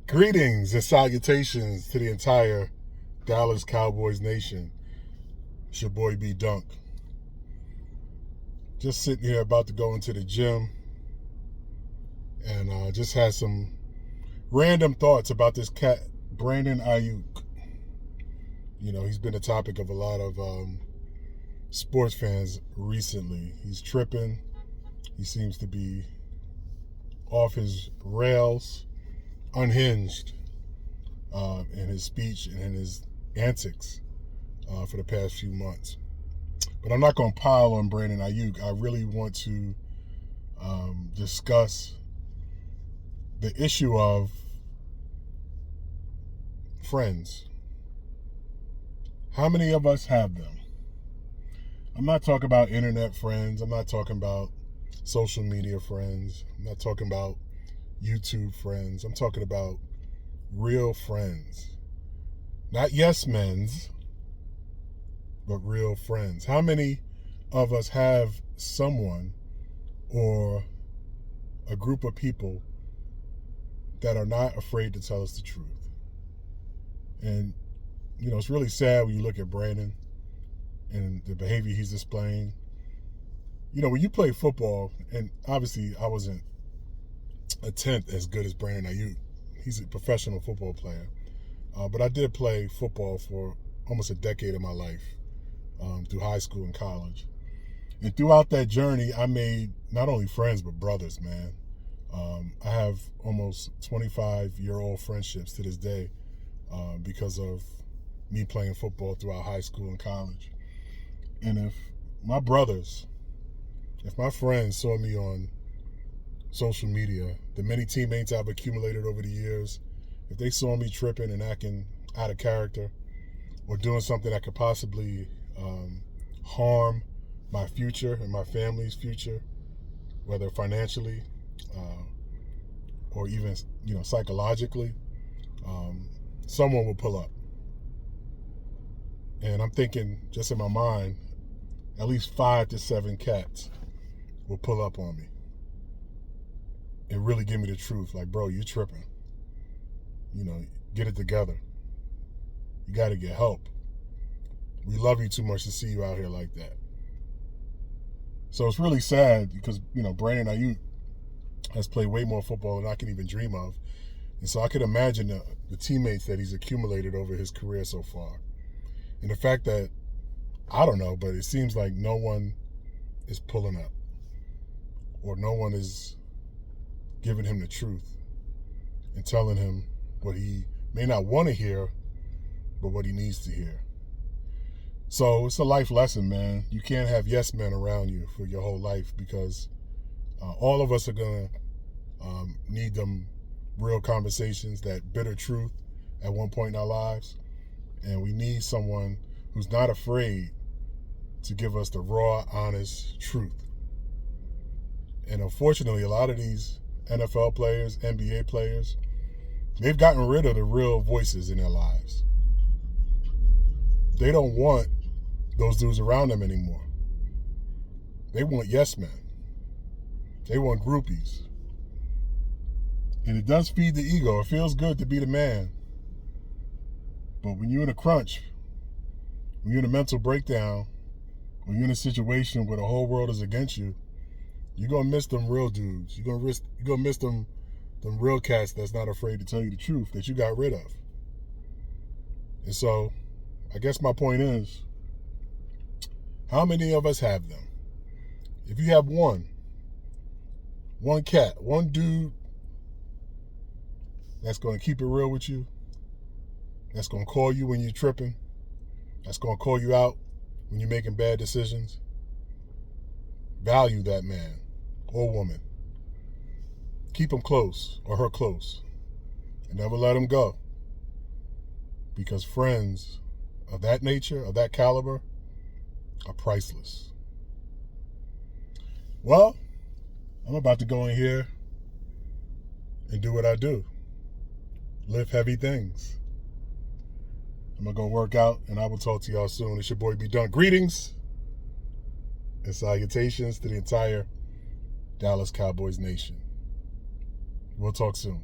Greetings and salutations to the entire Dallas Cowboys nation. It's your boy B Dunk. Just sitting here about to go into the gym and just had some random thoughts about this cat, Brandon Aiyuk. You know, he's been a topic of a lot of sports fans recently. He's tripping. He seems to be off his rails, unhinged in his speech and in his antics for the past few months. But I'm not going to pile on Brandon Aiyuk. I really want to discuss the issue of friends. How many of us have them? I'm not talking about internet friends. I'm not talking about social media friends. I'm not talking about YouTube friends. I'm talking about real friends. Not yes men's, but real friends. How many of us have someone or a group of people that are not afraid to tell us the truth? And, you know, it's really sad when you look at Brandon and the behavior he's displaying. You know, when you play football, and obviously I wasn't a tenth as good as Brandon Aiyuk. He's a professional football player. But I did play football for almost a decade of my life, through high school and college. And throughout that journey, I made not only friends, but brothers, man. I have almost 25-year-old friendships to this day because of me playing football throughout high school and college. And if my friends saw me on social media, the many teammates I've accumulated over the years, if they saw me tripping and acting out of character or doing something that could possibly harm my future and my family's future, whether financially or even, you know, psychologically, someone will pull up. And I'm thinking, just in my mind, at least 5 to 7 cats will pull up on me and really give me the truth. Like, bro, you're tripping. You know, get it together. You got to get help. We love you too much to see you out here like that. So it's really sad because, you know, Brandon Aiyuk has played way more football than I can even dream of. And so I could imagine the teammates that he's accumulated over his career so far. And the fact that, I don't know, but it seems like no one is pulling up or no one is giving him the truth and telling him what he may not want to hear, but what he needs to hear. So it's a life lesson, man. You can't have yes men around you for your whole life because all of us are going to need them real conversations, that bitter truth at one point in our lives. And we need someone who's not afraid to give us the raw, honest truth. And unfortunately, a lot of these NFL players, NBA players, they've gotten rid of the real voices in their lives. They don't want those dudes around them anymore. They want yes men. They want groupies. And it does feed the ego. It feels good to be the man. But when you're in a crunch, when you're in a mental breakdown, when you're in a situation where the whole world is against you, you're going to miss them real dudes. You're going to miss them real cats that's not afraid to tell you the truth that you got rid of. And so, I guess my point is, how many of us have them? If you have one cat, one dude that's going to keep it real with you, that's going to call you when you're tripping, that's going to call you out when you're making bad decisions, value that man or woman. Keep him close or her close and never let him go. Because friends of that nature, of that caliber, are priceless. Well, I'm about to go in here and do what I do. Lift heavy things. I'm going to go work out, and I will talk to y'all soon. It's your boy B Dunk. Greetings and salutations to the entire Dallas Cowboys nation. We'll talk soon.